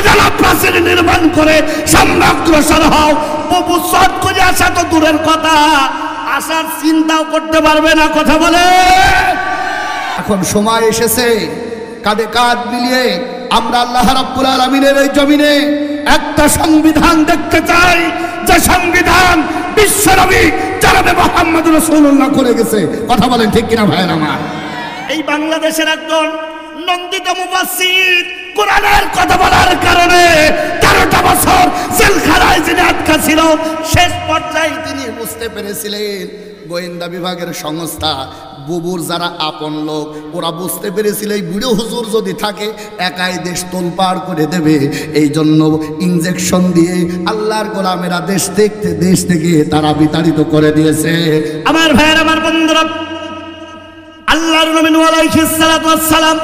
শাহজালাল প্রাচীর নির্মাণ করে সামনে অগ্রসর হও। প্রভু চট করে আসা তো দূরের কথা, আসার চিন্তাও করতে পারবে না। কথা বলে এখন সময় এসেছে কাঁধে কাঁধ মিলিয়ে আমরা আল্লাহ রাব্বুল আলামিনের এই জমিনে একটা সংবিধান দেখতে চাই, যে সংবিধান বিশ্বনবী জনাবে মুহাম্মদ রাসূলুল্লাহ করে গেছে। কথা বলেন ঠিক কিনা ভাইয়ের আমার? এই বাংলাদেশের একজন নন্দিত মুফাসসির কোরআনের কথা বলার কারণে 13টা বছর জেলখানায় যিনি আটকা ছিল, শেষ পর্যায়ে তিনি বুঝতে পেরেছিলেন গোয়েন্দা বিভাগের সংস্থা বুবুর যারা আপন লোক, ওরা বুঝতে পেরেছিল এই বুড়ো হুজুর যদি থাকে একাই দেশ তোলপাড় করে দেবে। এই জন্য ইনজেকশন দিয়ে আল্লাহর গোলামেরা দেশ থেকে তারা বিতাড়িত করে দিয়েছে। আমার ভাইয়ের, আমার বন্ধুরা, আল্লাহর নবী নূহ আলাইহিস সালাতু ওয়াস সালাম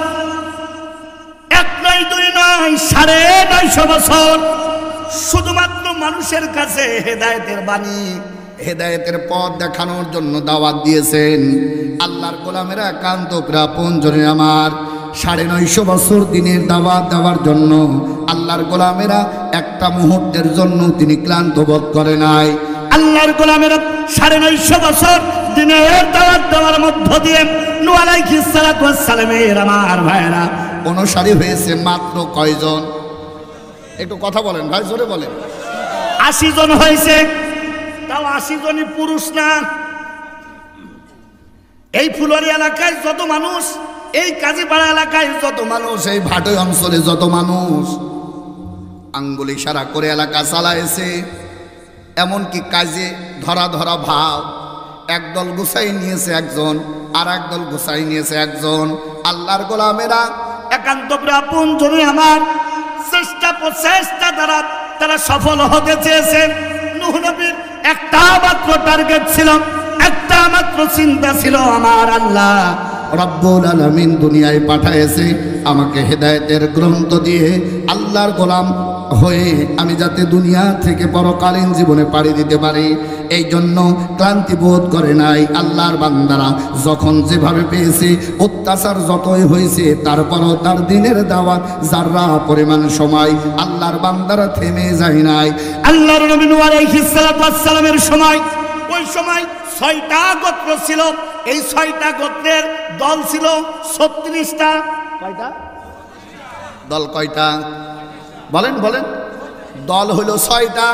এক নয় দুই নয় 950 বছর শুধুমাত্র মানুষের কাছে হেদায়েতের বাণী, হেদায়েতের পথ দেখানোর জন্য দাওয়াত দিয়েছেন। আল্লাহর গোলামেরা একান্ত আপনজনে আমার 950 বছর দিনের দাওয়াত দেওয়ার জন্য আল্লাহর গোলামেরা একটা মুহূর্তের জন্য তিনি ক্লান্ত বোধ করে নাই। আল্লাহর গোলামেরা 950 বছর দিনের দাওয়াত দেওয়ার মধ্য দিয়ে নূহ আলাইহিস সালাতু ওয়াস সালামের আমার ভাইরা অনুসারী হয়েছে মাত্র কয়জন? একটু কথা বলেন ভাই, জোরে বলেন। 80 জন হয়েছে, তাও 80 জনই পুরুষ না। এই ফুলবাড়ি এলাকায় যত মানুষ, এই কাজীপাড়া এলাকায় যত মানুষ, এই ভাটই অঞ্চলে যত মানুষ আঙ্গুল ইশারা করে এলাকা চালাইছে। এমনকি কাজে ধরা ধরা ভাব, একদল গুছাই নিয়েছে একজন, আর একদল গুছাই নিয়েছে একজন। আল্লাহর গোলামেরা একান্ত আপন জনে আমার চেষ্টা প্রচেষ্টা দ্বারা তারা সফল হতে চেয়েছেন। নূহ নবীর একটা মাত্র টার্গেট ছিল, একটা মাত্র চিন্তা ছিল, আমার আল্লাহ রব্বুল আলামিন দুনিয়ায় পাঠাইছে আমাকে হেদায়েতের গ্রন্থ দিয়ে আল্লাহর গোলাম হয়ে আমি যাতে দুনিয়া থেকে পরকালীন জীবনে পাড়ি দিতে পারি। এই জন্য ক্লান্তি বোধ করে নাই আল্লাহর বান্দারা। যখন যেভাবে পেয়েছে, অত্যাচার যতই হয়েছে, তারপরও তার দিনের দাওয়াত যারা পরিমাণ সময় আল্লাহর বান্দারা থেমে যায় নাই। আল্লাহর নবী নূহ আলাইহিস সালাতু ওয়াস সালামের সময়, ওই সময় 6টা গোত্র ছিল। এই 6টা গোত্রের দল ছিল 36টা। কয়টা দল? কয়টা বলেন বলেন? দল হলো 6টা।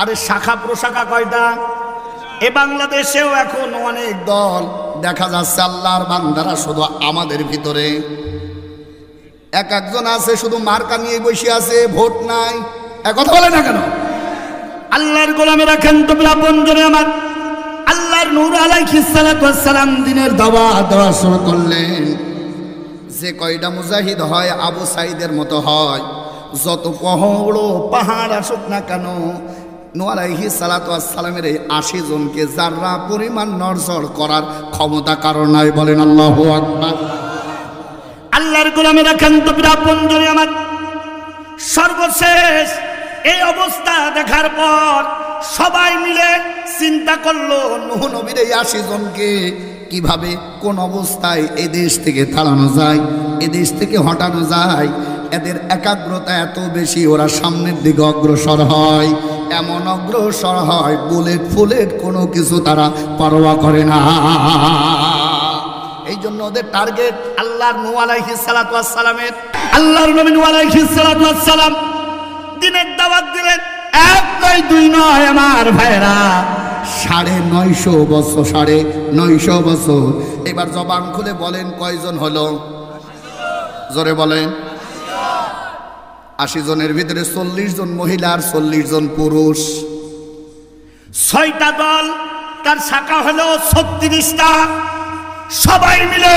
আরে শাখা প্রশাখা কয়টা? এ বাংলাদেশেও এখন অনেক দল দেখা যাচ্ছে। আল্লাহর বান্দারা শুধু আমাদের ভিতরে এক একজন আছে শুধু মার্কা নিয়ে বসে আছে, ভোট নাই। কথা বলে না কেন? আল্লাহর গোলামেরা একান্ত আপন জনে আমার আল্লাহর নূহ আলাইহিস সালাতু ওয়াস সালাম দিনের দাওয়াত দেওয়া শুরু করলেন। যে কয়টা মুজাহিদ হয় আবু সাইদের মতো হয়, যত বড় পাহাড় আসুক না কেন, নূহ আলাইহিস সালাতু ওয়াস সালামের এই 80 জনকে যারা পরিমাণ নড়চড় করার ক্ষমতা কারণ নাই। বলেন আল্লাহু আকবার। আল্লাহর গোলামেরা একান্ত আপন জনে আমার সর্বশেষ এই অবস্থা দেখার পর সবাই মিলে চিন্তা করলো নূহ নবীর এই 80 জনকে কিভাবে কোন অবস্থায় এই দেশ থেকে তাড়ানো যায়, এই দেশ থেকে হটানো যায়। এদের একাগ্রতা এত বেশি, ওরা সামনের দিকে অগ্রসর হয়, এমন অগ্রসর হয় বুলেট ফুলেট কোনো কিছু তারা পরোয়া করে না। এই জন্য ওদের টার্গেট আল্লাহর নূহ আলাইহিস সালাতু ওয়াস সালামের। আল্লাহর নবী নূহ আলাইহিস সালাতু ওয়াস সালাম দিনের দাওয়াত দিলেন। 1 নয় 2 নয় আমার ভাইরা 950 বছর, 950 বছর। এবার জবান খুলে বলেন কয়জন হলো? জোরে বলেন। 80 জনের ভিতরে 40 জন মহিলা আর 40 জন পুরুষ। 6টা দল, তার শাখা হলো 36টা। সবাই মিলে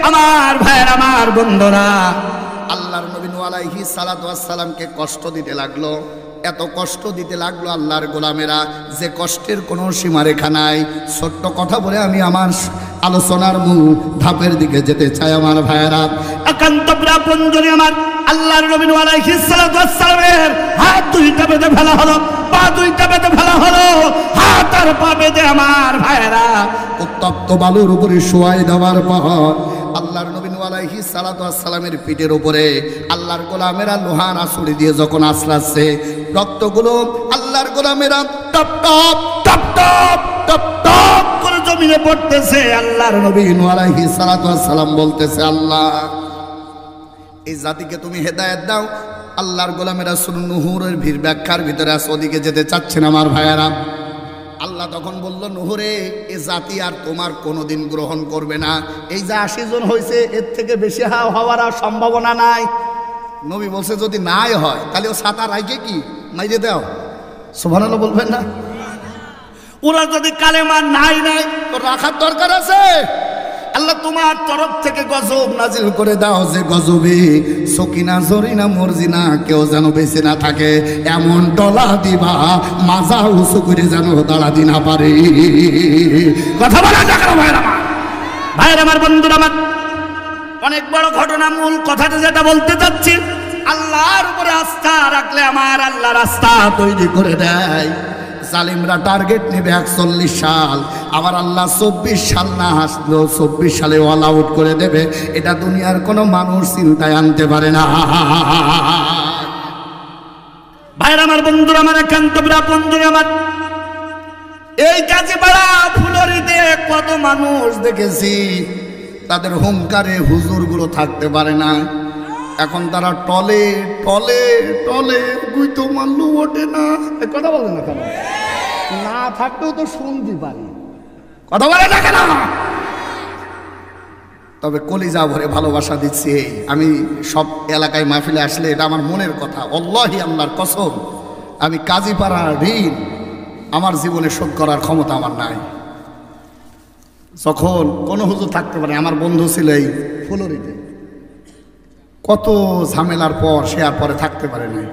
আমার ভাইয়ের, আমার বন্ধুরা, আল্লাহর নবী নূহ আলাইহিস সালাতু ওয়াস সালামকে কষ্ট দিতে লাগলো। এত কষ্ট দিতে লাগলো আল্লাহর গোলামেরা যে কষ্টের কোনো সীমারেখা নাই। ছোট্ট কথা বলে আমি আমার আলোচনার মূল ধাপের দিকে যেতে চাই। আমার ভাইয়েরা, একান্ত আপন জনে আমার আল্লাহর নবী নূহ আলাইহিস সালাতু ওয়াস সালামের হাত 2টা বেঁধে ফেলা হলো, পা 2টা বেঁধে ফেলা হলো। হাত আর পা বেঁধে আমার ভাইয়েরা উত্তপ্ত বালুর উপরে শোয়াই দেওয়ার পর আল্লাহর নবী নূহ আলাইহিস সালাতু ওয়াস সালামের পিঠের উপরে আল্লাহর গোলামেরা লোহার আছড়ি দিয়ে যখন আছড়াচ্ছে, রক্তগুলো আল্লাহর গোলামেরা টপ টপ টপ টপ টপ টপ করে জমিনে পড়তেছে। আল্লাহর নবী নূহ আলাইহিস সালাতু ওয়াস সালাম বলতেছে, আল্লাহ এই জাতিকে তুমি হেদায়েত দাও। আল্লাহর গোলামেরা সূরা নূহের ব্যাখ্যার ভিতরে আছে, ওদিকে যেতে চাচ্ছেন আমার ভাইয়েরা। আল্লাহ তখন বলল, নূহ রে, এ জাতি আর তোমার কোনোদিন গ্রহণ করবে না। এই যে 80 জন হয়েছে, এর থেকে বেশি হওয়ার আর সম্ভাবনা নাই। নবী বলছে যদি নাই হয় তাহলে ও ছাতা রাইকে কি মাইরে দাও। সুবহানাল্লাহ বলবেন না? ওরা যদি কালেমা নাই তো রাখার দরকার আছে। আল্লাহ তোমার তরফ থেকে গজব নাজিল করে দাও, যে গজবে সকিনা জরিনা মর্জিনা কেউ যেন বেঁচে না থাকে, এমন ডলা দিবা মাজা উঁচু করে যেন দাঁড়া দি না পারে। কথা বলা যাক না ভাইয়ের আমার বন্ধুরা আমার, অনেক বড় ঘটনা। মূল কথাটা যেটা বলতে চাচ্ছি, আল্লাহর উপরে আস্থা রাখলে আমার আল্লাহ রাস্তা তৈরি করে দেয়। জালিমরা টার্গেট নেবে 41 সাল, আমার আল্লাহ 24 সাল না আসলেও 24 সালে অল আউট করে দেবে। এটা দুনিয়ার কোনো মানুষ চিন্তায় আনতে পারে না। ভাইরা আমার, বন্ধুরা আমার, একান্ত বন্ধুরা আমার, এই কাজীপাড়া ফুলরিতে কত মানুষ দেখেছি, তাদের হুঙ্কারে হুজুরগুলো থাকতে পারে না। এখন তারা টলে টলে টলে গুইতো মারলু ওঠে না। কথা বলে না কেন? না থাকতেও তো শুনতে পারি। কথা বলে না কেন? তবে কলিজা ভরে ভালোবাসা দিচ্ছি। আমি সব এলাকায় মাহফিলে আসলে এটা আমার মনের কথা। আল্লাহি আল্লাহর কসম, আমি কাজীপাড়ার ঋণ আমার জীবনে শোধ করার ক্ষমতা আমার নাই। যখন কোনো হুজুর থাকতে পারে, আমার বন্ধু ছিল এই ফুলরিতে, কত ঝামেলার পর সে আর পরে থাকতে পারে নাই।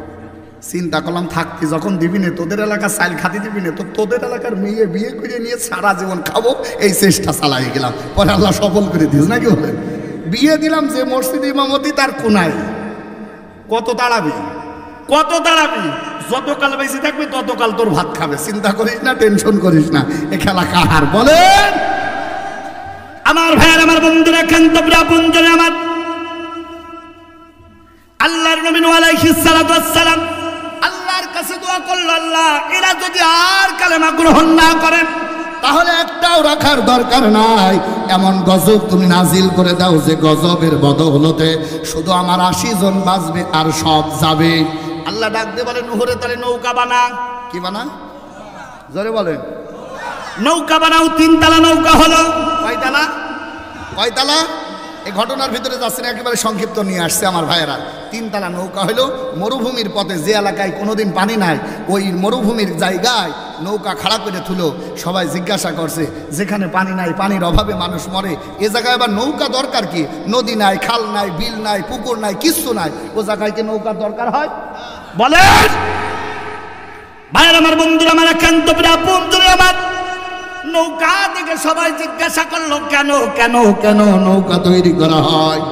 চিন্তা করলাম, থাকতে যখন দিবি না, তোদের এলাকার চাইল খাতি দিবি না, তো তোদের এলাকার মেয়ে বিয়ে করে নিয়ে সারা জীবন খাবো, এই চেষ্টা চালাই গেলাম। পরে আল্লাহ সফল করে দিস নাকি বলে বিয়ে দিলাম। যে মসজিদ ইমামতি তার কোনায়, কত দাঁড়াবি কত দাঁড়াবি, যতকাল বেশি থাকবি ততকাল তোর ভাত খাবে। চিন্তা করিস না, টেনশন করিস না, এ খেলা কাহার বলেন? আমার ভাইয়ের আমার বন্ধুরা, একান্ত বন্ধুরা আমার, আল্লাহর নবী নূহ আলাইহিস সালাতু ওয়াস সালাম আল্লাহর কাছে দোয়া করল, আল্লাহ এরা যদি আর কালেমা গ্রহণ না করেন তাহলে একটাও রাখার দরকার নাই। এমন গজব তুমি নাজিল করে দাও যে গজবের বদৌলতে শুধু আমার 80 জন বাঁচবে আর সব যাবে। আল্লাহ ডাক দিয়ে বলে, নূহ রে, তাহলে নৌকা বানা। কি বানা? জোরে বলেন। নৌকা বানাও। 3 তলা নৌকা হলো। কয়তালা? কয়তালা? এই ঘটনার ভিতরে যাচ্ছেন, একেবারে সংক্ষিপ্ত নিয়ে আসছে আমার ভাইয়েরা। 3 তলা নৌকা হলো মরুভূমির পথে, যে এলাকায় কোনোদিন পানি নাই, ওই মরুভূমির জায়গায় নৌকা খাড়া করে তুলো। সবাই জিজ্ঞাসা করছে, যেখানে পানি নাই, পানির অভাবে মানুষ মরে, এ জায়গায় আবার নৌকা দরকার কি? নদী নাই, খাল নাই, বিল নাই, পুকুর নাই, কিচ্ছু নাই, ও জায়গায় কি নৌকার দরকার হয়? বলেন ভাইয়ের আমার, বন্ধুরা আমার, একান্ত বন্ধুরা আমার, নৌকা থেকে সবাই জিজ্ঞাসা করলো, কেন কেন কেন নৌকা তৈরি করা হয়?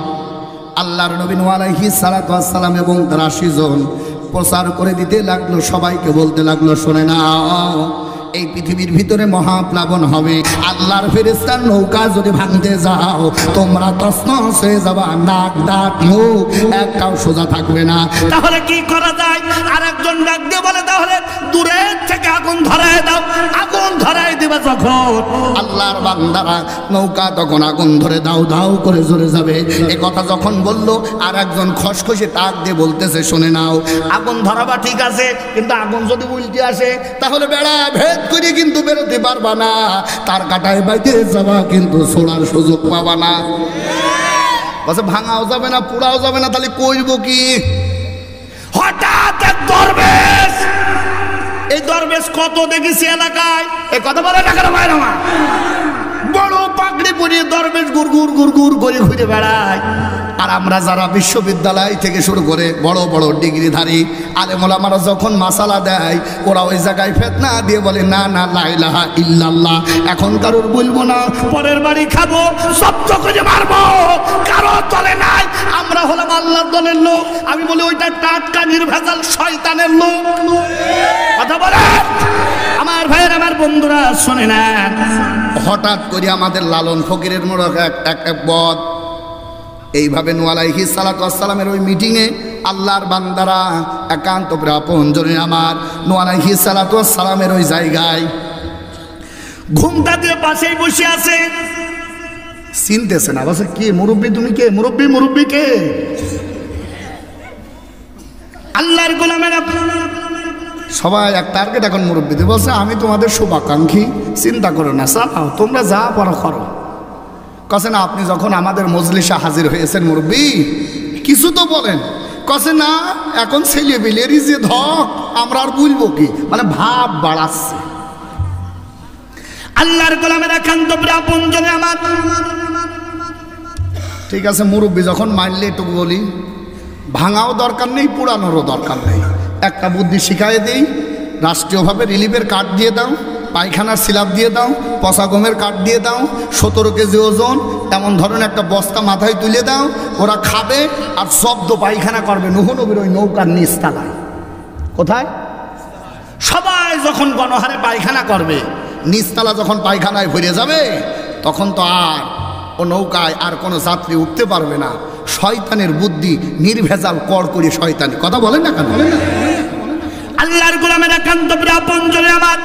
আল্লাহর নবী নূহ আলাইহিস সালাতু ওয়াস সালাম এবং তার 80 জন প্রচার করে দিতে লাগলো, সবাইকে বলতে লাগলো, শোনে নাও, এই পৃথিবীর ভিতরে মহাপ্লাবন হবে। আল্লাহর ফেরেশতার নৌকা যদি ভাঙতে যাও, তোমরা তছনছ হয়ে যাবা, নাক দাঁত মুখ একটাও সোজা থাকবে না। তাহলে কি করা যায়? আরেকজন ডাক দিয়ে বলে, তাহলে দূরের থেকে আগুন ধরায় দাও। আগুন ধরায় দিবে যখন আল্লাহর বান্দারা নৌকা, তখন আগুন ধরে দাও দাও করে জ্বলে যাবে। এ কথা যখন বললো, আর একজন খসখসে টাক দিয়ে বলতেছে, শোনে নাও, আগুন ধরাবা ঠিক আছে, কিন্তু আগুন যদি উল্টে আসে তাহলে বেড়া ভেদ করে কিন্তু বেরোতে পারবা না, তার কাটায় বাইতে যাবা, কিন্তু ছোড়ার সুযোগ পাবা না। বলছে ভাঙাও যাবে না, পুরাও যাবে না, তাহলে কইব কি? হঠাৎ এক দরবেশ, এই দরবেশ কত দেখেছি এলাকায়, এই কথা বলে না কেন ভাইরা আমার? বড় পাগড়ি পরিয়ে দরবেশ গুড়গুড় গুড়গুড় করে ঘুরে বেড়ায়। আর আমরা যারা বিশ্ববিদ্যালয় থেকে শুরু করে বড় বড় ডিগ্রিধারী আলেম ওলামারা যখন মাসালা দেয়, ওরা ওই জায়গায় ফিতনা দিয়ে বলে, না না, লা ইলাহা ইল্লাল্লাহ এখন কারোর বলবো না, পরের বাড়ি খাবো, শব্দ করে মারবো, কারো তলে নাই, আমরা হলাম আল্লাহর দলের লোক। আমি বলি, ওইটা টাটকা নির্ভেজাল শয়তানের লোক। কথা বলে আমার ভাইয়ের আমার বন্ধুরা, শোনে না, হঠাৎ করে আমাদের লালন ফকিরের মোড়ক এক বদ এইভাবে নূহ আলাইহিস সালাতু ওয়াস সালামের ওই মিটিংয়ে আল্লাহর বান্দারা একান্ত আপনজনে আমার নূহ আলাইহিস সালাতু ওয়াস সালামের ওই জায়গায় ঘুমটা দিয়ে পাশেই বসে আছে, চিনতেছে না, বলছে কে মুরব্বী, তুমি কে? মুরব্বী কে? আল্লাহর গোলামেরা সবাই এক টার্গেট এখন মুরব্বীদের, বলছে আমি তোমাদের শুভাকাঙ্ক্ষী, চিন্তা করো না, চালাও, তোমরা যা পারো করো। কছে না, আপনি যখন আমাদের মজলিসে হাজির হয়েছেন মুরব্বী, কিছু তো বলেন। কছে না, এখন ছেলে বিলেরই যে ধক, আমরা আর বলবো কি, মানে ভাব বাড়াচ্ছে। আল্লাহর গোলামেরা একান্ত আপনজনে আমার, ঠিক আছে মুরব্বী যখন মানলে একটু বলি, ভাঙাও দরকার নেই, পুরানোরও দরকার নেই, একটা বুদ্ধি শিখাই দিই, রাষ্ট্রীয়ভাবে রিলিফের কার্ড দিয়ে দাও, পায়খানার সিলাপ দিয়ে দাও, পচা গমের কার্ড দিয়ে দাও, 17 কেজি ওজন এমন ধরনের একটা বস্তা মাথায় তুলে দাও, ওরা খাবে আর শব্দ পায়খানা করবে নূহ নবীর ওই নৌকার নিচতলায়। কোথায়? সবাই যখন গণহারে পায়খানা করবে, নিচতলা যখন পায়খানায় ভরে যাবে, তখন তো আর ও নৌকায় আর কোনো যাত্রী উঠতে পারবে না। শয়তানের বুদ্ধি, নির্ভেজাল কড়কড়ি শয়তানি, কথা বলেন না কেন? আল্লাহর গোলামের একান্ত আপনজনে আমার,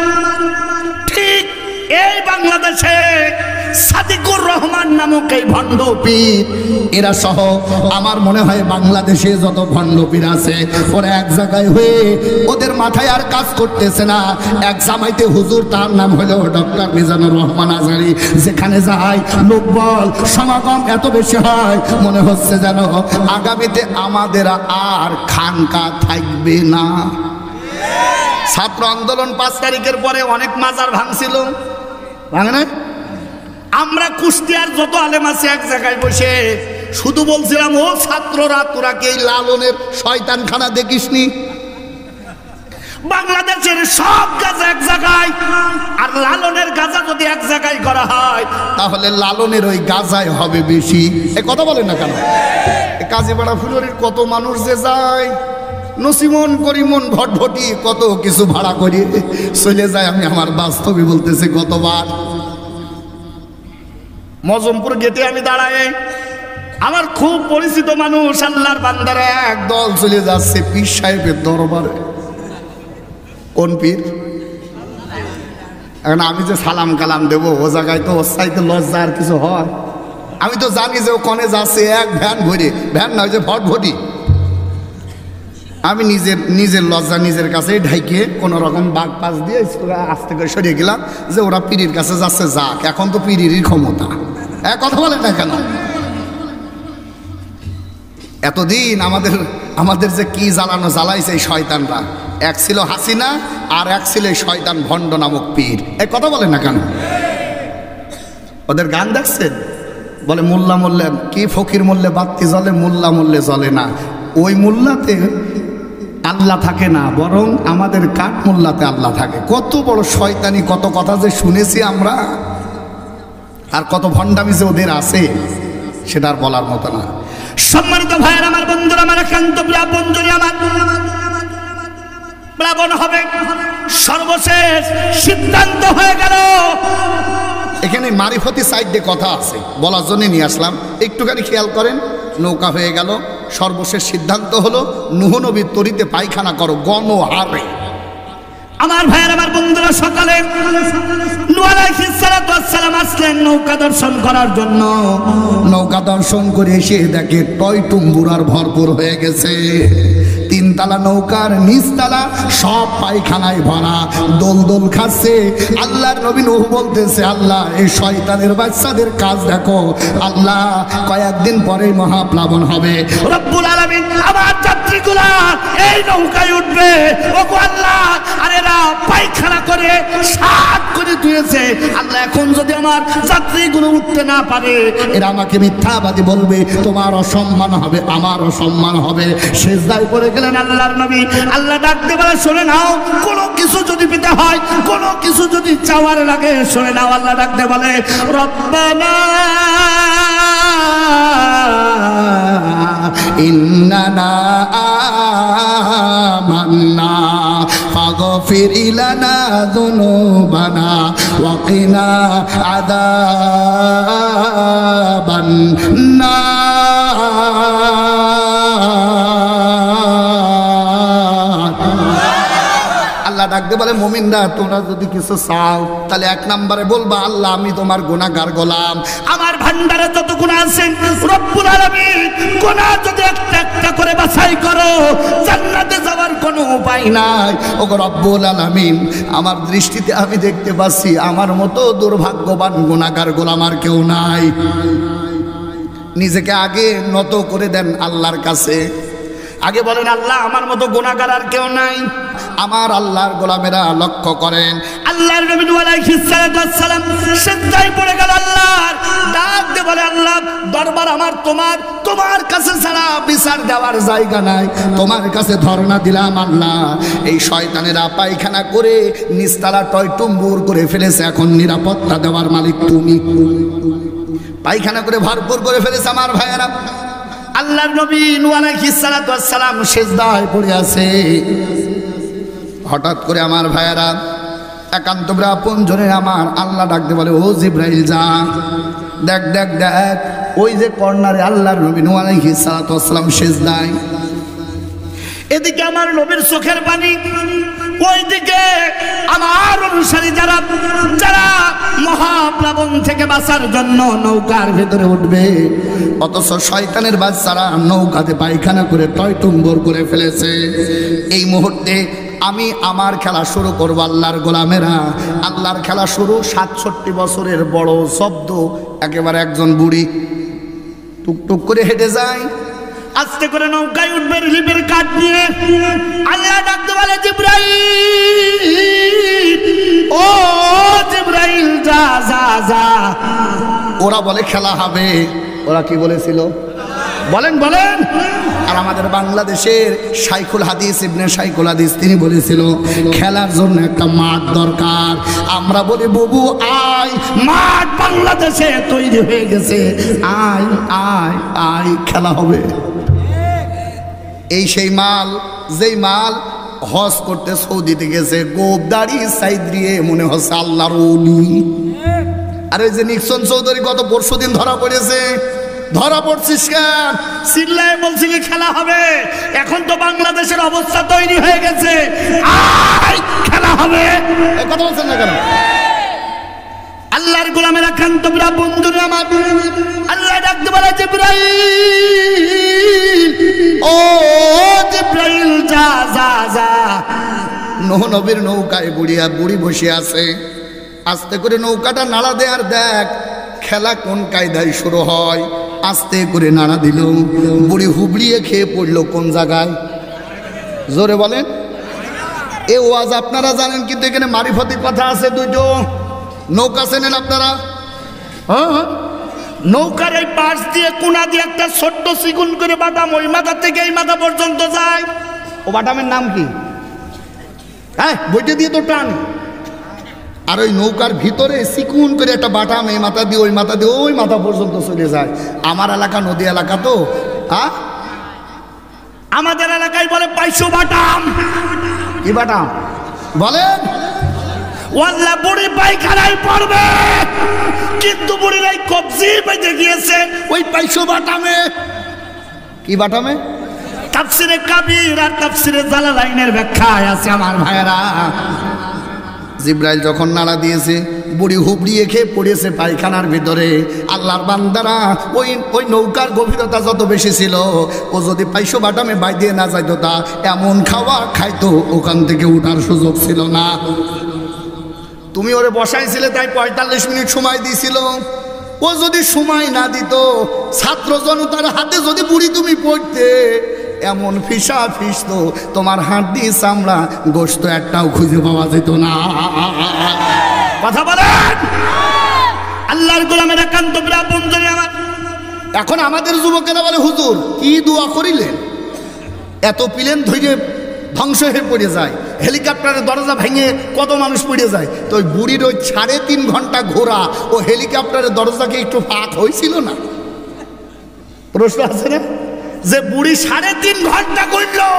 ঠিক এই বাংলাদেশে সাদিকুর রহমান নামক এই ভণ্ড পীর, এরা সহ আমার মনে হয় বাংলাদেশে যত ভণ্ড পীর আছে, ওরা এক জায়গায় হয়ে ওদের মাথায় আর কাজ করতেছে না। এক জামাইতে হুজুর, তার নাম হলো ডক্টর মিজানুর রহমান আজহারী, যেখানে যায় লোকবল সমাগম এত বেশি হয়, মনে হচ্ছে যেন আগামীতে আমাদের আর খানকা থাকবে না। ছাত্র আন্দোলন 5 তারিখের পরে অনেক মাজার ভাঙছিল, ভাঙে না? আমরা কুষ্টিয়ার যত আলেম আছে এক জায়গায় বসে শুধু বলছিলাম, ও ছাত্ররা, তোরা কি এই লালনের শয়তানখানা দেখিসনি? বাংলাদেশের সব গাজা এক জায়গায়, আর লালনের গাজা যদি এক জায়গায় করা হয়, তাহলে লালনের ওই গাজায় হবে বেশি। এ কথা বলেন না কেন? কাজীপাড়া ফুলবাড়ির কত মানুষ যে যায়, নসিমন করিমন ভটভটি কত কিছু ভাড়া করি চলে যায়। আমি আমার বাস্তবে বলতেছি, কতবার মজমপুর গেটে আমি দাঁড়াই, আমার খুব পরিচিত মানুষ, আল্লাহর বান্দারা এক দল চলে যাচ্ছে পীর সাহেবের দরবারে। কোন পীর? এখন আমি যে সালাম কালাম দেবো, ও জায়গায় তো ওর চাইতে লজ্জা আর কিছু হয়? আমি তো জানি যে ও কনে যাচ্ছে এক ভ্যান ভরে, ভ্যান নয় যে ভটভটি। আমি নিজের লজ্জা নিজের কাছে ঢাইকে কোনো রকম বাগ পাশ দিয়ে আস্তে করে সরিয়ে গেলাম যে ওরা পীরের কাছে যাচ্ছে, যাক, এখন তো পীরেরই ক্ষমতা। কথা বলেন না কেন? এতদিন আমাদের যে কি জ্বালানো জ্বালাইছে এই শয়তানরা, এক ছিল হাসিনা আর এক ছিল এই শয়তান ভণ্ড নামক পীর। কথা বলেন না কেন? ওদের গান দেখছেন, বলে মোল্লা মোল্লা কি ফকির মোল্লে বাত্তি জ্বলে, মোল্লা মোল্লে জ্বলে না। ওই মোল্লাতে আল্লাহ থাকে না, বরং আমাদের কাঠ মোল্লাতে আল্লাহ থাকে। কত বড় শয়তানি, কত কথা যে শুনেছি আমরা, আর কত ভণ্ডামি যে ওদের আছে, সেটা আর বলার মতো না। সম্মানিত ভাইয়ের আমার, বন্ধুরা আমার, একান্ত আপনজনে আমার, প্লাবন হবে, সর্বশেষ সিদ্ধান্ত হয়ে গেল। এখানে মারিফতি সাইডে কথা আছে, বলার জন্য নিয়ে আসলাম, একটুখানি খেয়াল করেন। নৌকা হয়ে গেল, সর্বশেষ সিদ্ধান্ত হলো নূহ নবীর তরিতে পায়খানা করো গণহারে। আমার ভাইয়ের আমার, বন্ধুরা, সকালে নূহ আলাইহিস সালাতু ওয়াস সালাম আসলেন নৌকা দর্শন করার জন্য। নৌকা দর্শন করে এসে দেখে টয় টুম্বুরার ভরপুর হয়ে গেছে। 3 তালা নৌকার নিচতলা সব পায়খানায় ভরা, দোল দোল খাচ্ছে। আল্লাহর নবী নূহ বলতেছে, আল্লাহ এই শয়তানের বাচ্চাদের কাজ দেখো, আল্লাহ কয়েকদিন পরেই মহাপ্লাবন হবে। রব্বুল আলামিন আমার যাত্রীগুলা এই নৌকায় উঠবে, ওগো আল্লাহ, আর এরা পায়খানা করে সাত করে দিয়েছে। আল্লাহ এখন যদি আমার যাত্রীগুলো উঠতে না পারে, এরা আমাকে মিথ্যাবাদী বলবে, তোমার অসম্মান হবে, আমার অসম্মান হবে। সিজদায় পড়ে গেলেন আল্লাহর নবী। আল্লাহ ডাকতে বলে, শুনে নাও, কোনো কিছু যদি পেতে হয়, কোনো কিছু যদি চাওয়ার লাগে, শুনে নাও। আল্লাহ ডাকতে বলে, রব্বানা ইন্নানা আমান্না ফাগফির লানা যুনুবানা ওয়া কিনা আযাবান নার। আল্লাহ ডাকতে বলে মুমিনরা তোমরা যদি কিছু চাও তাহলে এক নম্বরে বলবা আল্লাহ আমি তোমার গুনাহগার গোলাম, আমার ভান্ডারে যত গুনাহ আছে রব্বুল আলামিন গুনাহ যদি একটা একটা করে বাছাই করো জান্নাতে যাওয়ার কোনো উপায় নাই। ওগো রব্বুল আলামিন আমার দৃষ্টিতে আমি দেখতে পাচ্ছি আমার মতো দুর্ভাগ্যবান গুনাহগার গোলাম আর কেউ নাই। নিজেকে আগে নত করে দেন আল্লাহর কাছে, আগে বলেন আল্লাহ আমার মতো গুনাহগার আর কেউ নাই। আমার আল্লাহর গোলামেরা লক্ষ্য করেন আল্লাহর নবী নূহ আলাইহিস সালাতু ওয়াস সালাম সিজদায় পড়ে গেল, আল্লাহর ডাক দিয়ে বলে আল্লাহ দরবার আমার তোমার কাছে ছাড়া বিচার দেওয়ার জায়গা নাই, তোমার কাছে ধর্ণা দিলাম আল্লাহ। এই শয়তানেরা পায়খানা করে নিস্তালা টয়টুম্বুর করে ফেলেছে, এখন নিরাপত্তা দেওয়ার মালিক তুমি। পায়খানা করে ভরপুর করে ফেলেছে আমার ভাইয়েরা। আল্লাহর নবী নূহ আলাইহিস সালাতু ওয়াস সালাম সিজদায় পড়ে আছে। হঠাৎ করে আমার ভাইয়েরা একান্ত আপনজনের আমার আল্লাহ ডাকতে বলে ও জিব্রাইল যা দেখ দেখ দেখ ওই যে কর্নারে আল্লাহর নবী নূহ আলাইহিস সালাতু ওয়াস সালাম সিজদায়। এদিকে আমার নবীর চোখের পানি, ওইদিকে আমার অনুসারী যারা মহাপ্লাবন থেকে বাঁচার জন্য নৌকার ভেতরে উঠবে, অথচ শয়তানের বাচ্চারা নৌকাতে পায়খানা করে টয়টুম্বর করে ফেলেছে। এই মুহূর্তে আমি আমার খেলা শুরু করবো। আল্লাহর গোলামেরা আল্লাহর খেলা শুরু। ৬৭ বছরের বড় শব্দ, একেবারে একজন বুড়ি টুকটুক করে হেঁটে যায়, আস্তে করে নৌকায় উঠবে রিলিফের কাঠ নিয়ে। আল্লাহ ডাকতে বলে জিব্রাইল, ও জিব্রাইল যা যা যা। ওরা বলে খেলা হবে, ওরা কি বলেছিল বলেন বলেন। আর আমাদের বাংলাদেশের শাইখুল হাদিস ইবনে শাইখুল হাদিস তিনি বলেছিল খেলার জন্য একটা মাঠ দরকার। আমরা বলি বুবু আয়, মাঠ বাংলাদেশে তৈরি হয়ে গেছে, আয় আয় আয় খেলা হবে। এই সেই মাল যেই মাল হজ করতে সৌদিতে গেছে, গোপ দাড়ি সাইদ দিয়ে মনে হচ্ছে আল্লাহর ওলি। আর ওই যে নিক্সন চৌধুরী গত পরশুদিন ধরা পড়েছে, ধরা পড়ছিস কেন? সিল্লায় বলছিলি খেলা হবে, এখন তো বাংলাদেশের অবস্থা তৈরি হয়ে গেছে, আয় খেলা হবে। এই কথা বলছেন না কেন? আল্লাহর গোলামেরা একান্ত বন্ধুরা আমার আল্লাহ ডাকতে বলে জিব্রাইল, ও জিব্রাইল যা যা যা। নূহ নবীর নৌকায় বুড়ি বসে আছে, আস্তে করে নৌকাটা নাড়া দে আর দেখ খেলা কোন কায়দায় শুরু হয়। আস্তে করে নাড়া দিল, বুড়ি হুবড়িয়ে খেয়ে পড়লো কোন জায়গায়? জোরে বলেন। এ ওয়াজ আপনারা জানেন, কিন্তু এখানে মারিফতি কথা আছে দুটো। নৌকা চেনেন আপনারা? হ্যাঁ, নৌকার এই পাশ দিয়ে কোনা দিয়ে একটা ছোট্ট চিকুন করে বাদাম, ওই মাথা থেকে এই মাথা পর্যন্ত যায়। ও বাদামের নাম কি? হ্যাঁ, বইটা দিয়ে তো টান। আর ওই নৌকার ভিতরে চিকুন করে একটা বাটাম, এই মাথা দিয়ে ওই মাথা দিয়ে ওই মাথা পর্যন্ত চলে যায়। আমার এলাকা নদী এলাকা তো, হ্যাঁ আমাদের এলাকায় বলে পাইছো বাটাম। কি বাটাম বলেন? ওয়াল্লাহ বুড়ি পায়খানায় পড়বে, কিন্তু বুড়ির এই কবজি বেঁধে গিয়েছে ওই পাইছো বাটামে। কি বাটামে? তাফসিরে কাবীর আর তাফসিরে জালালাইনের ব্যাখ্যায় আছে আমার ভাইয়েরা। জিব্রাইল যখন নাড়া দিয়েছে, বুড়ি হুবড়িয়ে খেয়ে পড়েছে পায়খানার ভিতরে। আল্লাহর বান্দারা ওই নৌকার গভীরতা যত বেশি ছিল, ও যদি পাইছো বাটামে বাই দিয়ে না যাইতো তা এমন খাওয়া খাইতো ওখান থেকে উঠার সুযোগ ছিল না। তুমি ওরে বসাইছিলে তাই ৪৫ মিনিট সময় দিয়েছিল। ও যদি সময় না দিত, ছাত্র জনতার হাতে যদি বুড়ি তুমি পড়তে, এমন ফিসা ফিসত তোমার হাড্ডি চামড়া গোশত একটাও খুঁজে পাওয়া যেত না। কথা বলেন। আল্লাহর গোলামের একান্ত বন্ধুরে আমার। এখন আমাদের যুবকেরা বলে হুজুর কি দোয়া করিলেন? এত প্লেন ধরে ধ্বংস হয়ে পড়ে যায়, হেলিকপ্টারের দরজা ভেঙে কত মানুষ পড়ে যায়, তো ওই বুড়ির ওই ৩.৫ ঘন্টা ঘোরা ও হেলিকপ্টারের দরজাকে একটু ফাঁক হয়েছিল না? প্রশ্ন আছে না? যে বুড়ি ৩.৫ ঘন্টা ঘুরলো,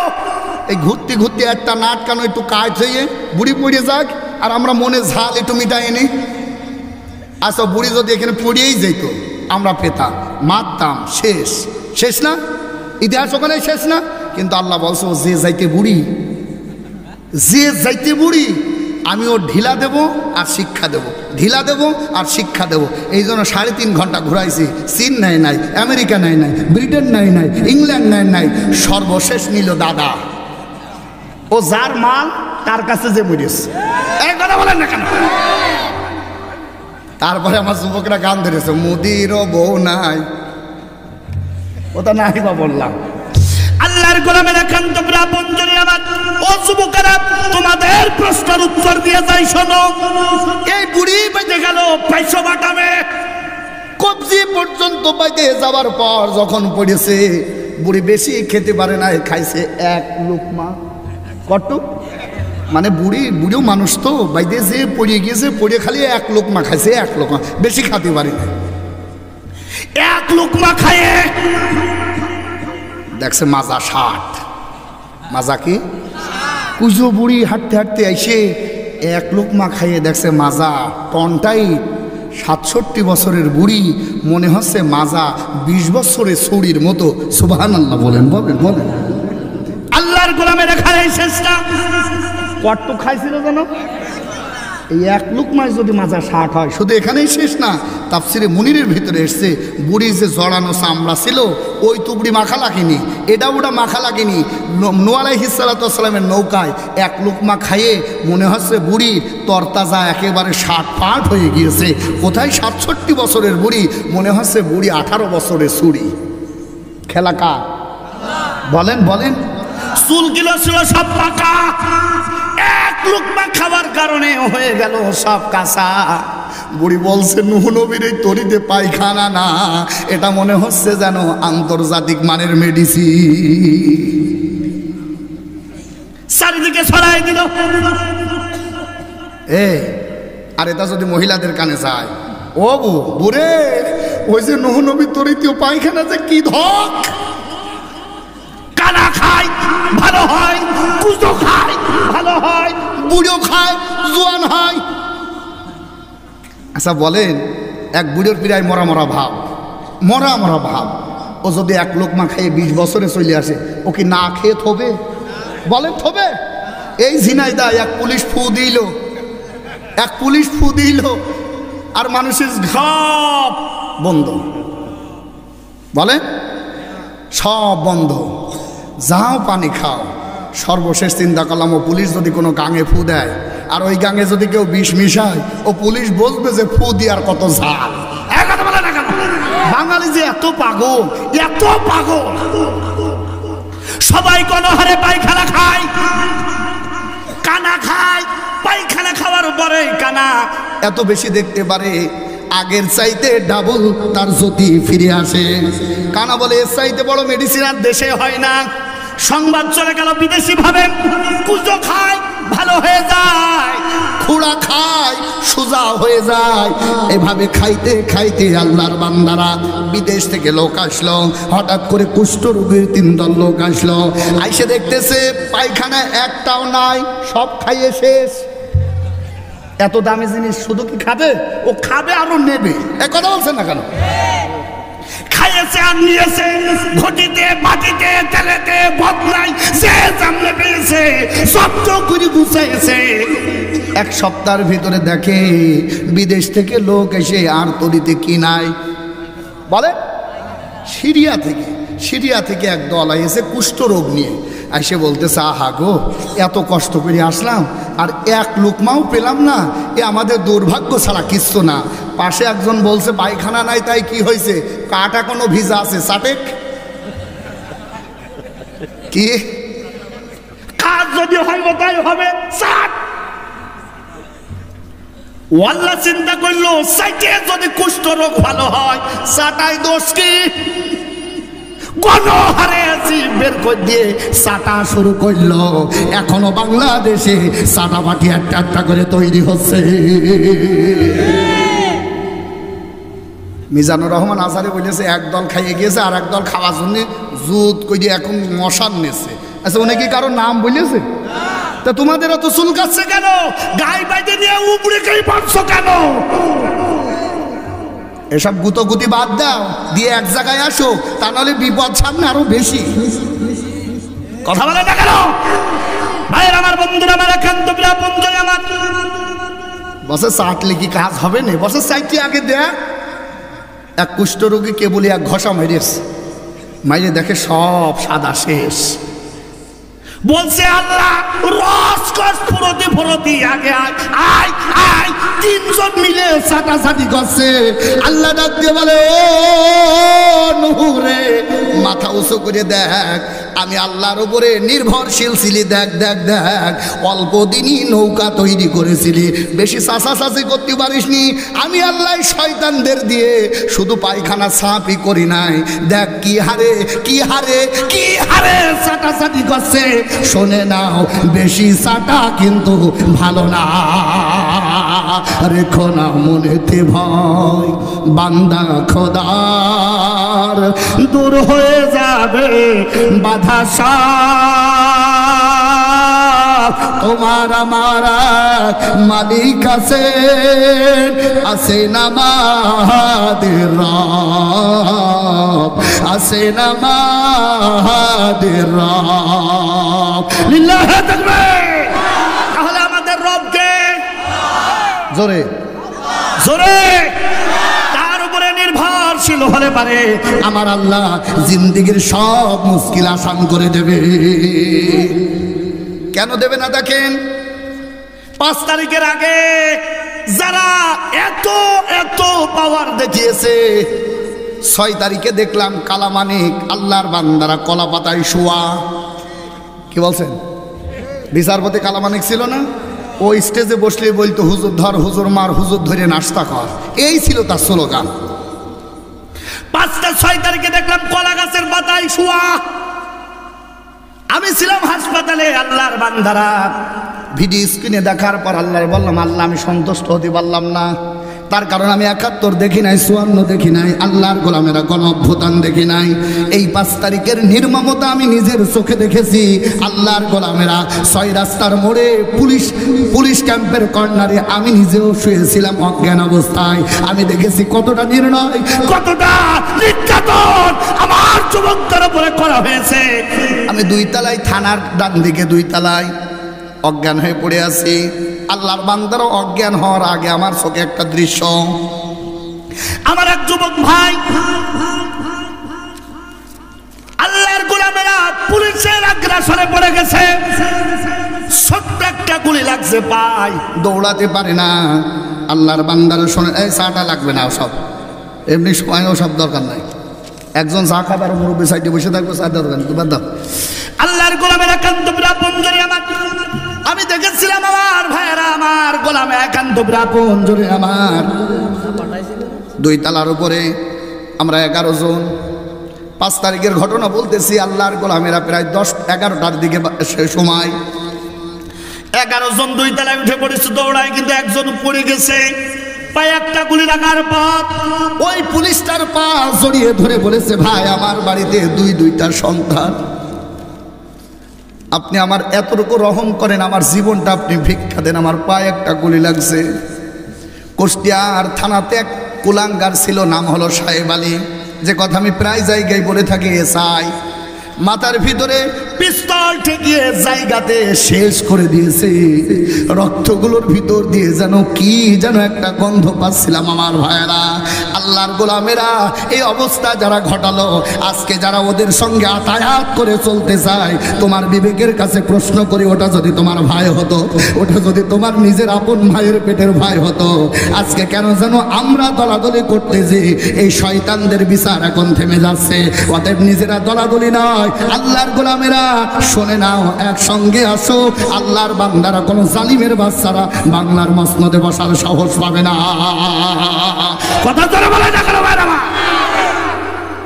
এই ঘুরতে ঘুরতে একটা না আটকানো একটু কাজ হয়ে বুড়ি পড়ে যাক, আর আমরা মনে ঝাল একটু মিটাই নি। আচ্ছা বুড়ি যদি এখানে পড়িয়েই যেত, আমরা পেতাম, মারতাম, শেষ না? ইতিহাস ওখানে শেষ না? কিন্তু আল্লাহ বলছো যে যাইতে বুড়ি যে যাইতে বুড়ি আমি ওর ঢিলা দেব আর শিক্ষা দেব, ঢিলা দেব আর শিক্ষা দেব। এই জন্য 3.5 ঘন্টা ঘুরাইছি। চীন নেয় নাই, আমেরিকা নেয় নাই, ব্রিটেন নেয় নাই, ইংল্যান্ড নেয় নাই, সর্বশেষ নিল দাদা। ও যার মাল তার কাছে যে মরিস, এই কথা বলেন না কেন? তারপরে আমার যুবকরা গান ধরেছে, মোদিরও বউ নাই, ওটা নাই বা বললাম। আল্লাহর গোলামের একান্ত আপনজনী আমার, ও যুবকেরা তোমাদের প্রশ্নের উত্তর দিয়ে যাই শোনো। এই বুড়ি বেঁচে গেল 500 বাটামে, কবজি পর্যন্ত বাইতে যাওয়ার পর যখন পড়েছে, বুড়ি বেশি খেতে পারে না, খাইছে 1 লুকমা। কটুক মানে বুড়িও মানুষ তো, বাইতে যে পড়িয়ে গিয়েছে, পড়িয়ে খালি 1 লুকমা খাইছে, 1 লুকমা, বেশি খাতে পারে না। 1 লুকমা খায়ে দেখছে মাজা 60। মাজা কি? কুজো বুড়ি হাঁটতে হাঁটতে আইসে 1 লুকমা খাইয়ে দেখছে মাজা টনটাই। 67 বছরের বুড়ি, মনে হচ্ছে মাজা 20 বছরের ছুরির মতো। সুবহানাল্লাহ বলেন বলেন বলেন। আল্লাহর গোলামের এখানে শেষ না, কটটুক খাইছিল জানো? এই 1 লুকমায় যদি মাজা 60 হয়, শুধু এখানেই শেষ না, তাফসিরে মুনিরের ভিতরে এসছে বুড়ি যে জড়ানো চামড়া ছিল ওই তুবড়ি মাখা লাগেনি, এটা ওটা মাখা লাগেনি। নূহ আলাইহিস সালাতু ওয়াস সালামের নৌকায় 1 লুকমা খাইয়ে মনে হচ্ছে বুড়ির তরতাজা একেবারে 60 পাট হয়ে গিয়েছে। কোথায় 67 বছরের বুড়ি, মনে হচ্ছে বুড়ি 18 বছরের ছুরি। খেলা কার? বলেন বলেন। চুলগুলো ছিল সব পাকা, 1 লুকমা খাবার কারণে হয়ে গেল সব কাঁচা। বুড়ি বলছে, নূহ নবীর এই তরিতে পায়খানা না, এটা মনে হচ্ছে যেন আন্তর্জাতিক মানের মেডিসিন। চারিদিকে ছড়াই দিল। আর এটা যদি মহিলাদের কানে যায়, ও বুড়ে, ওই যে নূহ নবীর তরিতেও পায়খানা, যে কি ধক। কানা খায় ভালো হয়, কুজো খায় ভালো হয়, বুড়ো খায় জোয়ান হয়। আচ্ছা বলেন, এক বুড়োর প্রায় মরা মরা ভাব, মরা মরা ভাব, ও যদি 1 লুকমা খাইয়ে 20 বছরে চলে আসে, ও কি না খেয়ে থবে? বলেন থবে? এই ঝিনাইদা এক পুলিশ ফু দিল, আর মানুষের ঘাপ বন্ধ। বলেন সব বন্ধ, যাও পানি খাও। সর্বশেষ চিন্তা করলাম, ও পুলিশ যদি কোনো গাঙে ফু দেয়, আর ওই গাঙে যদি কেউ বিষ মিশায়, ও পুলিশ বলবে যে ফু দিয়ার কত ঝাল। বাঙালি যে এত পাগল, এত পাগল। সবাই গণহারে পায়খানা খায়, কানা খায়, পায়খানা খাওয়ার পরে কানা এত বেশি দেখতে পারে, আগের চাইতে ডাবল তার জ্যোতি ফিরে আসে। কানা বলে, এর চাইতে বড় মেডিসিন আর দেশে হয় না। সংবাদ চলে গেল বিদেশি ভাবে, কুজো খায় ভালো হয়ে যায়, খুড়া খায় সোজা হয়ে যায়। এভাবে খাইতে খাইতে আল্লাহর বান্দারা, বিদেশ থেকে লোক আসলো, হঠাৎ করে কুষ্ঠরোগীর 3 দল লোক আসলো। আইসে দেখতেছে পায়খানা একটাও নাই, সব খাইয়ে শেষ। এত দামি জিনিস শুধু কি খাবে? ও খাবে আরো নেবে। এ কথা বলছেন না কেন? খাইয়েছে আর নিয়েছে, ঘটিতে বাটিতে তেলেতে বদলাই, যে সামনে পেয়েছে শব্দ করে গুছাইছে। 1 সপ্তাহের ভিতরে দেখে বিদেশ থেকে লোক এসে আর তরিতে কি নাই। বলে সিরিয়া থেকে এক দল এসে কুষ্ঠরোগ নিয়ে এসে বলতেছে, আহা গো, এত কষ্ট করে আসলাম আর 1 লুকমাও পেলাম না, এ আমাদের দুর্ভাগ্য ছাড়া কিচ্ছু না। পাশে একজন বলছে, পায়খানা নাই, তাই কি হয়েছে? কাটা কোনো ভিজা আছে, চাটেক কি? কাজ যদি হয় তাই হবে, চাট। ওয়াল্লা চিন্তা করলো, সাইটে যদি কুষ্ঠরোগ ভালো হয়, চাটাই দোষ কি? গণহারে আছি বের করে দিয়ে চাটা শুরু করলো। এখনো বাংলাদেশে চাটা বাটি একটা করে তৈরি হচ্ছে। মিজানুর রহমান আজহারি বলেছে, 1 দল খাইয়ে গিয়েছে, আর 1 দল খাওয়ার জন্য জুত করে এখন মশান নেছে। আচ্ছা, উনি কি কারোর নাম বলেছে? তা তোমাদের এত চুলকাচ্ছে কেন? গায়ে বাইতে নিয়ে উপরে কে পারছো কেন? এসব গুতোগুতি বাদ দাও, দিয়ে এক জায়গায় আসো, তা নাহলে বিপদ সামনে আরো বেশি। কথা বলে না কেন? ভাইয়ের আমার, বন্ধুরা আমার, বসে চাটলে কি কাজ হবে না? বসে চাইটি আগে দেখ। এক কুষ্ঠরোগী কে বলি এক ঘষা মেরেছে, মাইরে দেখে সব সাদা শেষ। বলছে আল্লাহ রসকস ফুরতি ফুরতি আগে আয় আয়। তিনজন মিলে ছাটাছাটি করছে। আল্লাহ ডাক দিয়ে বলে, ও নূহ রে, মাথা উঁচু করে দেখ, আমি আল্লাহর উপরে নির্ভরশীল ছিলি। দেখ দেখ দেখ, অল্প দিনই নৌকা তৈরি করেছিলি, বেশি চাষাচাষি করতে পারিসনি। আমি আল্লাহ শয়তানদের দিয়ে শুধু পায়খানা সাফই করি নাই, দেখ কি হারে কি হারে কি হারে ছাটাছাটি করছে। শোনে নাও, বেশি চাটা কিন্তু ভালো না। রেখো না মনেতে ভয়, বান্দা খোদার দূর হয়ে যাবে বাধা সব। তোমার আমার মালিক আছে, আছে নামাদের রব, আছে নামাদের রব। লিল্লাহে তাকবীর। তাহলে আমাদের রবকে জোরে জোরে তার উপরে নির্ভরশীল হলে পারে আমার আল্লাহ জিন্দেগির সব মুশকিল আসান করে দেবে। কেন দেবে না? দেখেন 5 তারিখের আগে যারা এত এত পাওয়ার দেখিয়েছে, 6 তারিখে দেখলাম কালামানিক আল্লাহর বান্দারা কলা পাতায় শোয়া। কি বলছেন? বিচারপতি কালামানিক ছিল না? ও স্টেজে বসলে বলতো হুজুর ধর, হুজুর মার, হুজুর ধরে নাস্তা কর। এই ছিল তার স্লোগান। 6 তারিখে দেখলাম কলা গাছের পাতায় শোয়া। আমি ছিলাম হাসপাতালে। আল্লাহর বান্দারা ভিডিও স্ক্রিনে দেখার পর আল্লাহর বললাম, আল্লাহ আমি সন্তুষ্ট হতে পারলাম না। তার কারণ আমি 71 দেখি নাই, 54 দেখি নাই, আল্লাহর গোলামেরা গণ অভ্যুত্থান দেখি নাই। এই 5 তারিখের নির্মমতা আমি নিজের চোখে দেখেছি। আল্লাহর গোলামেরা 6 রাস্তার মোড়ে পুলিশ ক্যাম্পের কর্নারে আমি নিজেও শুয়েছিলাম অজ্ঞান অবস্থায়। আমি দেখেছি কতটা নির্ণয়, কতটা নির্যাতন আমার যুবকদের উপরে করা হয়েছে। আমি 2 তলায়, থানার ডান দিকে 2 তলায় অজ্ঞান হয়ে পড়ে আছি। আল্লাহর বান্দারও অজ্ঞান হওয়ার আগে আমার চোখে একটা দৃশ্য। আমার এক যুবক ভাই, আল্লাহর গোলামেরা পুলিশের আগ্রাসনে পড়ে গেছে। ছোট্ট একটা গুলি লাগছে পায়, দৌড়াতে পারে না। আল্লাহর বান্দারা শোনে, এই চাটা লাগবে না, সব এমনি সময় সব দরকার নাই। একজন চা খাবার মুরব্বী সাইডে বসে থাকবে, চা দরকার তোমার দাও। আল্লাহর গোলামেরা কান্দবরা পঞ্জরি আমার, আমি দেখেছিলাম আমার ভাইয়েরা, আমার গোলামে কান্দবরা পঞ্জরি আমার। 2 তলার উপরে আমরা 11 জন। 5 তারিখের ঘটনা বলতেছি। আল্লাহর গোলামেরা প্রায় 10-11টার দিকে সময় 11 জন 2 তলায় উঠে পড়েছে দৌড়ায়, কিন্তু একজন পড়ে গেছে। পায়ে একটা গুলি লাগার পর ওই পুলিশটার পা জড়িয়ে ধরে বলেছে, ভাই আমার বাড়িতে 2-2টা সন্তান, আপনি আমার এতটুকু রহম করেন, আমার জীবনটা আপনি ভিক্ষা দেন, আমার পায়ে একটা গুলি লাগছে। কুষ্টিয়ার থানাতে এক কুলাঙ্গার ছিল, নাম হলো সাহেব আলী, যে কথা আমি প্রায় জায়গায় বলে থাকি। এসআই মাথার ভিতরে পিস্তল ঠেকিয়ে জায়গাতে শেষ করে দিয়েছে। রক্তগুলোর ভিতর দিয়ে যেন কি যেন একটা গন্ধ পাচ্ছিলাম আমার ভাইয়েরা। আল্লাহর গোলামেরা এই অবস্থা যারা ঘটালো, আজকে যারা ওদের সঙ্গে আতায়াত করে চলতে চায়, তোমার বিবেকের কাছে প্রশ্ন করি, ওটা যদি তোমার ভাই হতো, ওটা যদি তোমার নিজের আপন ভাইয়ের পেটের ভাই হতো, আজকে কেন যেন আমরা দলাদলি করতেছি? এই শয়তানদের বিচার এখন থেমে যাচ্ছে। অতএব নিজেরা দলাদলি নয়, আল্লাহর গোলামেরা শুনে নাও, একসঙ্গে আসো। আল্লাহর বান্দারা কোন জালিমের বাচ্চারা বাংলার মসনদে বসার সাহস পাবে না। কথা ধরে বলে না কেন ভাইরা?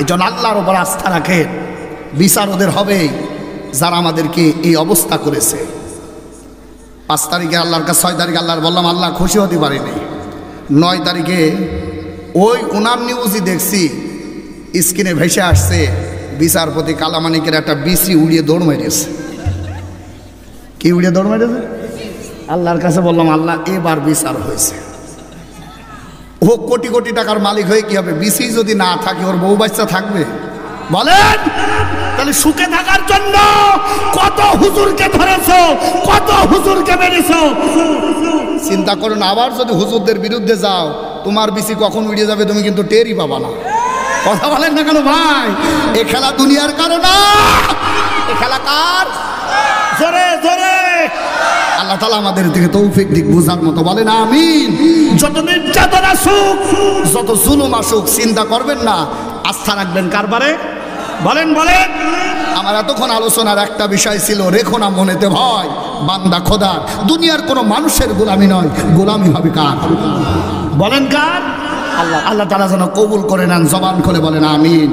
এজন্য আল্লাহর উপর আস্থা রাখেন, বিচার ওদের হবে যারা আমাদেরকে এই অবস্থা করেছে। 5 তারিখে আল্লাহর কাছে, 6 তারিখে আল্লাহর বললাম, আল্লাহ খুশি হতে পারেনি। 9 তারিখে ওই ওনার নিউজই দেখছি, স্ক্রিনে ভেসে আসছে, বিচারপতি কালামানিকের একটা বিসি উড়িয়ে দৌড় মেরেছে। কি উড়িয়ে দৌড় মেরেছে? আল্লাহর কাছে বললাম, আল্লাহ এবার বিচার হয়েছে। ও কোটি কোটি টাকার মালিক হয়ে কি হবে? বিসি যদি না থাকে, ওর বউ বাচ্চা থাকবে? বলেন। তাহলে সুখে থাকার জন্য কত হুজুরকে ধরেছো, কত হুজুরকে মেরেছো। চিন্তা করো না, আবার যদি হুজুরদের বিরুদ্ধে যাও তোমার বিসি কখন উড়ে যাবে তুমি কিন্তু টেরই পাবা না। কথা বলেন না কেন ভাই? এ খেলা দুনিয়ার কারো না, এ খেলা কার? জোরে জোরে আল্লাহ তাআলা আমাদের থেকে তৌফিক দিক বুঝার মতো, বলেন আমিন। যত নির্যাতন আসুক, যত জুলুম আসুক, চিন্তা করবেন না, আস্থা রাখবেন কারবারে। বলেন বলেন। আমার এতক্ষণ আলোচনার একটা বিষয় ছিল, রেখো না মনেতে ভয়, বান্দা খোদার, দুনিয়ার কোনো মানুষের গোলামি নয়, গোলামি হবে কার? বলেন কার? আল্লাহ। আল্লাহ তাআলা যেন কবুল করে নেন, জবান খুলে বলেন আমিন।